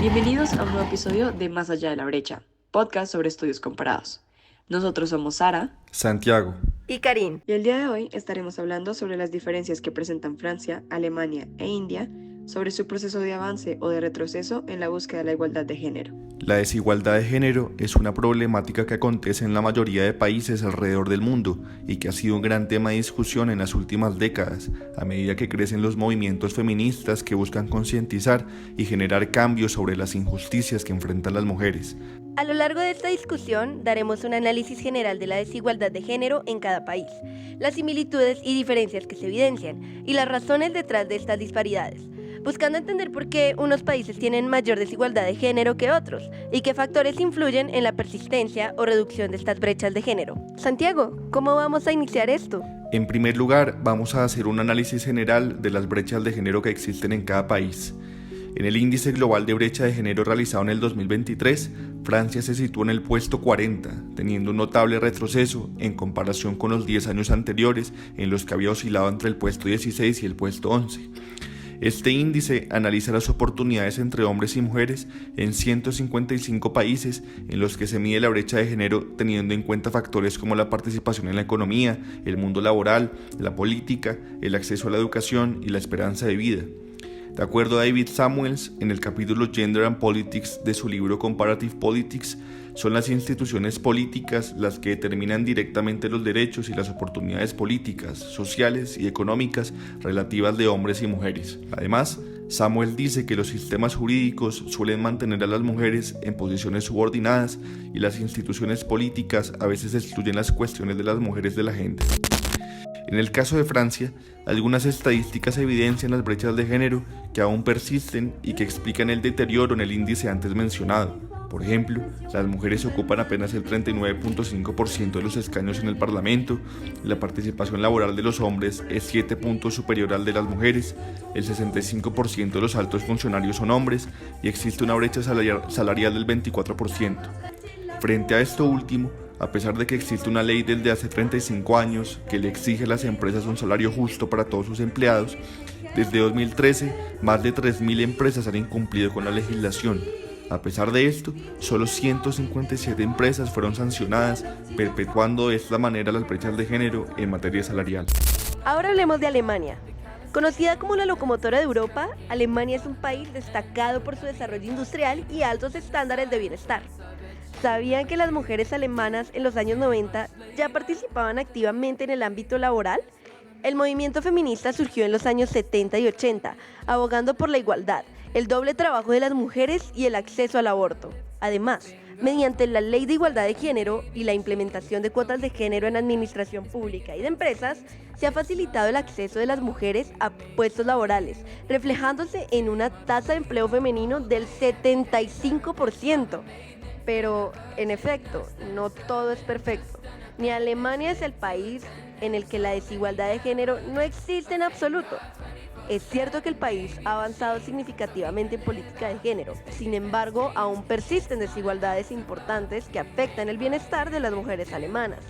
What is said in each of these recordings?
Bienvenidos a un nuevo episodio de Más allá de la brecha, podcast sobre estudios comparados. Nosotros somos Sara, Santiago. Y Karin. y el día de hoy estaremos hablando sobre las diferencias que presentan Francia, Alemania e India sobre su proceso de avance o de retroceso en la búsqueda de la igualdad de género. La desigualdad de género es una problemática que acontece en la mayoría de países alrededor del mundo y que ha sido un gran tema de discusión en las últimas décadas, a medida que crecen los movimientos feministas que buscan concientizar y generar cambios sobre las injusticias que enfrentan las mujeres. A lo largo de esta discusión daremos un análisis general de la desigualdad de género en cada país, las similitudes y diferencias que se evidencian y las razones detrás de estas disparidades, buscando entender por qué unos países tienen mayor desigualdad de género que otros y qué factores influyen en la persistencia o reducción de estas brechas de género. Santiago, ¿cómo vamos a iniciar esto? En primer lugar, vamos a hacer un análisis general de las brechas de género que existen en cada país. En el índice global de brecha de género realizado en el 2023, Francia se sitúa en el puesto 40, teniendo un notable retroceso en comparación con los 10 años anteriores en los que había oscilado entre el puesto 16 y el puesto 11. Este índice analiza las oportunidades entre hombres y mujeres en 155 países en los que se mide la brecha de género teniendo en cuenta factores como la participación en la economía, el mundo laboral, la política, el acceso a la educación y la esperanza de vida. De acuerdo a David Samuels, en el capítulo Gender and Politics de su libro Comparative Politics, son las instituciones políticas las que determinan directamente los derechos y las oportunidades políticas, sociales y económicas relativas de hombres y mujeres. Además, Samuel dice que los sistemas jurídicos suelen mantener a las mujeres en posiciones subordinadas y las instituciones políticas a veces excluyen las cuestiones de las mujeres de la agenda. En el caso de Francia, algunas estadísticas evidencian las brechas de género que aún persisten y que explican el deterioro en el índice antes mencionado. Por ejemplo, las mujeres ocupan apenas el 39.5% de los escaños en el Parlamento, la participación laboral de los hombres es 7 puntos superior al de las mujeres, el 65% de los altos funcionarios son hombres y existe una brecha salarial del 24%. Frente a esto último, a pesar de que existe una ley desde hace 35 años que le exige a las empresas un salario justo para todos sus empleados, desde 2013 más de 3.000 empresas han incumplido con la legislación. A pesar de esto, solo 157 empresas fueron sancionadas, perpetuando de esta manera las brechas de género en materia salarial. Ahora hablemos de Alemania. Conocida como la locomotora de Europa, Alemania es un país destacado por su desarrollo industrial y altos estándares de bienestar. ¿Sabían que las mujeres alemanas en los años 90 ya participaban activamente en el ámbito laboral? El movimiento feminista surgió en los años 70 y 80, abogando por la igualdad, el doble trabajo de las mujeres y el acceso al aborto. Además, mediante la Ley de Igualdad de Género y la implementación de cuotas de género en administración pública y de empresas, se ha facilitado el acceso de las mujeres a puestos laborales, reflejándose en una tasa de empleo femenino del 75%. Pero, en efecto, no todo es perfecto. Ni Alemania es el país en el que la desigualdad de género no existe en absoluto. Es cierto que el país ha avanzado significativamente en política de género, sin embargo, aún persisten desigualdades importantes que afectan el bienestar de las mujeres alemanas.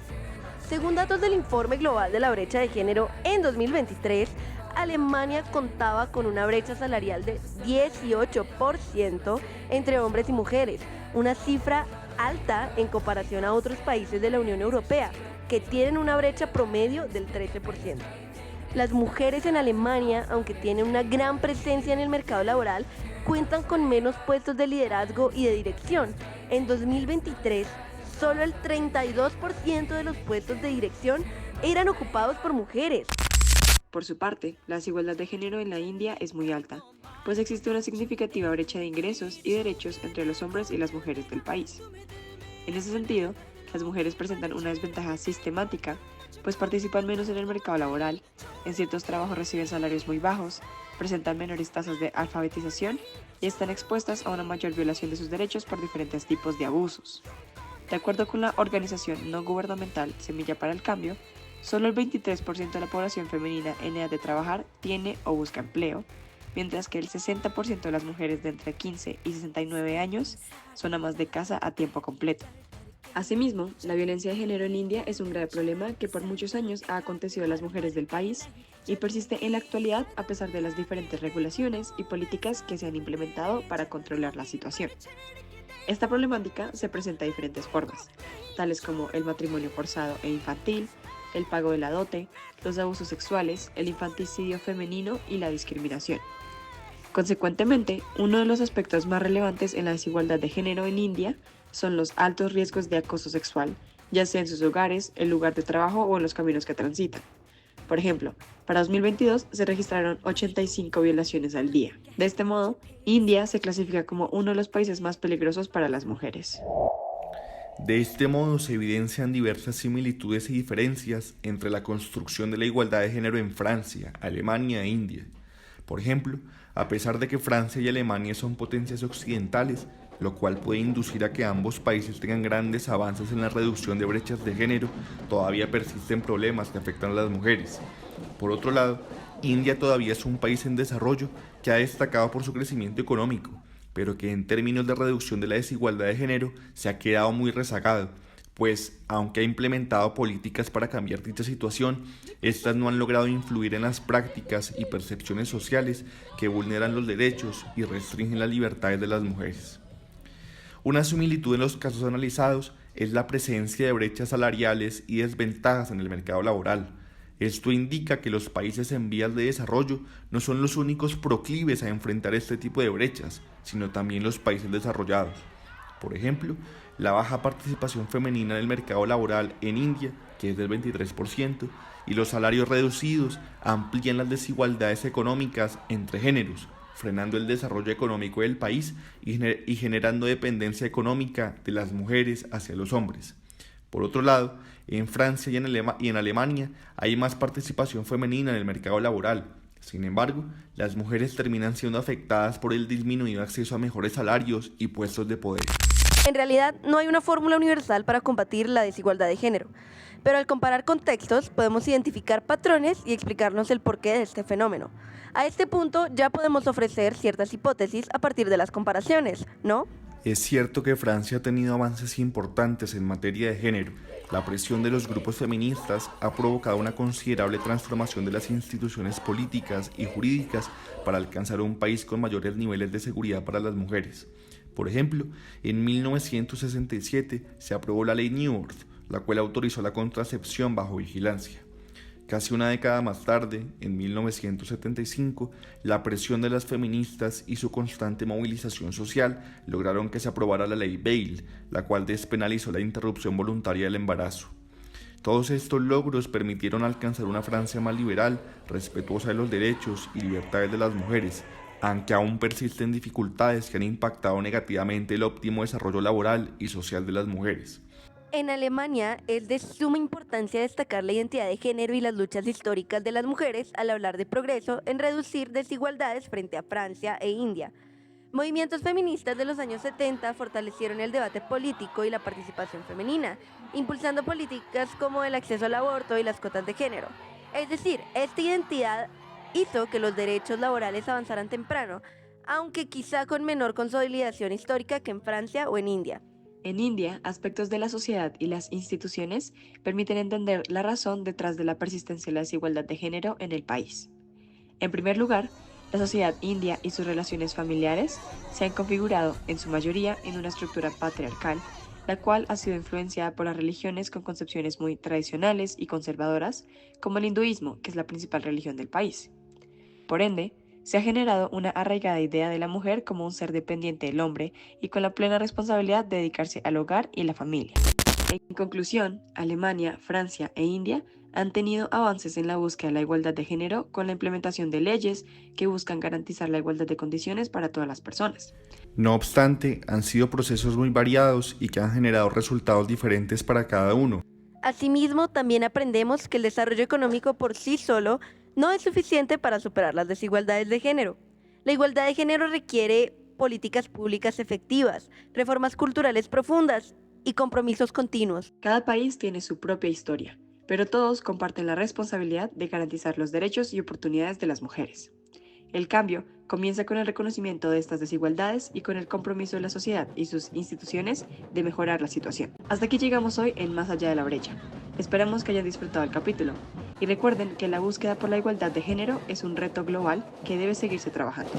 Según datos del Informe Global de la Brecha de Género, en 2023, Alemania contaba con una brecha salarial de 18% entre hombres y mujeres, una cifra alta en comparación a otros países de la Unión Europea, que tienen una brecha promedio del 13%. Las mujeres en Alemania, aunque tienen una gran presencia en el mercado laboral, cuentan con menos puestos de liderazgo y de dirección. En 2023, solo el 32% de los puestos de dirección eran ocupados por mujeres. Por su parte, la desigualdad de género en la India es muy alta, pues existe una significativa brecha de ingresos y derechos entre los hombres y las mujeres del país. En ese sentido, las mujeres presentan una desventaja sistemática, pues participan menos en el mercado laboral, en ciertos trabajos reciben salarios muy bajos, presentan menores tasas de alfabetización y están expuestas a una mayor violación de sus derechos por diferentes tipos de abusos. De acuerdo con la organización no gubernamental Semilla para el Cambio, solo el 23% de la población femenina en edad de trabajar tiene o busca empleo, mientras que el 60% de las mujeres de entre 15 y 69 años son amas de casa a tiempo completo. Asimismo, la violencia de género en India es un grave problema que por muchos años ha acontecido a las mujeres del país y persiste en la actualidad a pesar de las diferentes regulaciones y políticas que se han implementado para controlar la situación. Esta problemática se presenta de diferentes formas, tales como el matrimonio forzado e infantil, el pago de la dote, los abusos sexuales, el infanticidio femenino y la discriminación. Consecuentemente, uno de los aspectos más relevantes en la desigualdad de género en India son los altos riesgos de acoso sexual, ya sea en sus hogares, el lugar de trabajo o en los caminos que transitan. Por ejemplo, para 2022 se registraron 85 violaciones al día. De este modo, India se clasifica como uno de los países más peligrosos para las mujeres. De este modo se evidencian diversas similitudes y diferencias entre la construcción de la igualdad de género en Francia, Alemania e India. Por ejemplo, a pesar de que Francia y Alemania son potencias occidentales, lo cual puede inducir a que ambos países tengan grandes avances en la reducción de brechas de género, todavía persisten problemas que afectan a las mujeres. Por otro lado, India todavía es un país en desarrollo que ha destacado por su crecimiento económico, pero que en términos de reducción de la desigualdad de género se ha quedado muy rezagado, pues aunque ha implementado políticas para cambiar dicha situación, estas no han logrado influir en las prácticas y percepciones sociales que vulneran los derechos y restringen las libertades de las mujeres. Una similitud en los casos analizados es la presencia de brechas salariales y desventajas en el mercado laboral. Esto indica que los países en vías de desarrollo no son los únicos proclives a enfrentar este tipo de brechas, sino también los países desarrollados. Por ejemplo, la baja participación femenina en el mercado laboral en India, que es del 23%, y los salarios reducidos amplían las desigualdades económicas entre géneros, frenando el desarrollo económico del país y generando dependencia económica de las mujeres hacia los hombres. Por otro lado, en Francia y en Alemania hay más participación femenina en el mercado laboral. Sin embargo, las mujeres terminan siendo afectadas por el disminuido acceso a mejores salarios y puestos de poder. En realidad, no hay una fórmula universal para combatir la desigualdad de género, pero al comparar contextos podemos identificar patrones y explicarnos el porqué de este fenómeno. A este punto ya podemos ofrecer ciertas hipótesis a partir de las comparaciones, ¿no? Es cierto que Francia ha tenido avances importantes en materia de género. La presión de los grupos feministas ha provocado una considerable transformación de las instituciones políticas y jurídicas para alcanzar un país con mayores niveles de seguridad para las mujeres. Por ejemplo, en 1967 se aprobó la ley Neuwirth, la cual autorizó la contracepción bajo vigilancia. Casi una década más tarde, en 1975, la presión de las feministas y su constante movilización social lograron que se aprobara la ley Veil, la cual despenalizó la interrupción voluntaria del embarazo. Todos estos logros permitieron alcanzar una Francia más liberal, respetuosa de los derechos y libertades de las mujeres, aunque aún persisten dificultades que han impactado negativamente el óptimo desarrollo laboral y social de las mujeres. En Alemania es de suma importancia destacar la identidad de género y las luchas históricas de las mujeres al hablar de progreso en reducir desigualdades frente a Francia e India. Movimientos feministas de los años 70 fortalecieron el debate político y la participación femenina, impulsando políticas como el acceso al aborto y las cuotas de género. Es decir, esta identidad hizo que los derechos laborales avanzaran temprano, aunque quizá con menor consolidación histórica que en Francia o en India. En India, aspectos de la sociedad y las instituciones permiten entender la razón detrás de la persistencia de la desigualdad de género en el país. En primer lugar, la sociedad india y sus relaciones familiares se han configurado, en su mayoría, en una estructura patriarcal, la cual ha sido influenciada por las religiones con concepciones muy tradicionales y conservadoras, como el hinduismo, que es la principal religión del país. Por ende, se ha generado una arraigada idea de la mujer como un ser dependiente del hombre y con la plena responsabilidad de dedicarse al hogar y la familia. En conclusión, Alemania, Francia e India han tenido avances en la búsqueda de la igualdad de género con la implementación de leyes que buscan garantizar la igualdad de condiciones para todas las personas. No obstante, han sido procesos muy variados y que han generado resultados diferentes para cada uno. Asimismo, también aprendemos que el desarrollo económico por sí solo no es suficiente para superar las desigualdades de género. La igualdad de género requiere políticas públicas efectivas, reformas culturales profundas y compromisos continuos. Cada país tiene su propia historia, pero todos comparten la responsabilidad de garantizar los derechos y oportunidades de las mujeres. El cambio comienza con el reconocimiento de estas desigualdades y con el compromiso de la sociedad y sus instituciones de mejorar la situación. Hasta aquí llegamos hoy en Más allá de la brecha. Esperamos que hayan disfrutado el capítulo. Y recuerden que la búsqueda por la igualdad de género es un reto global que debe seguirse trabajando.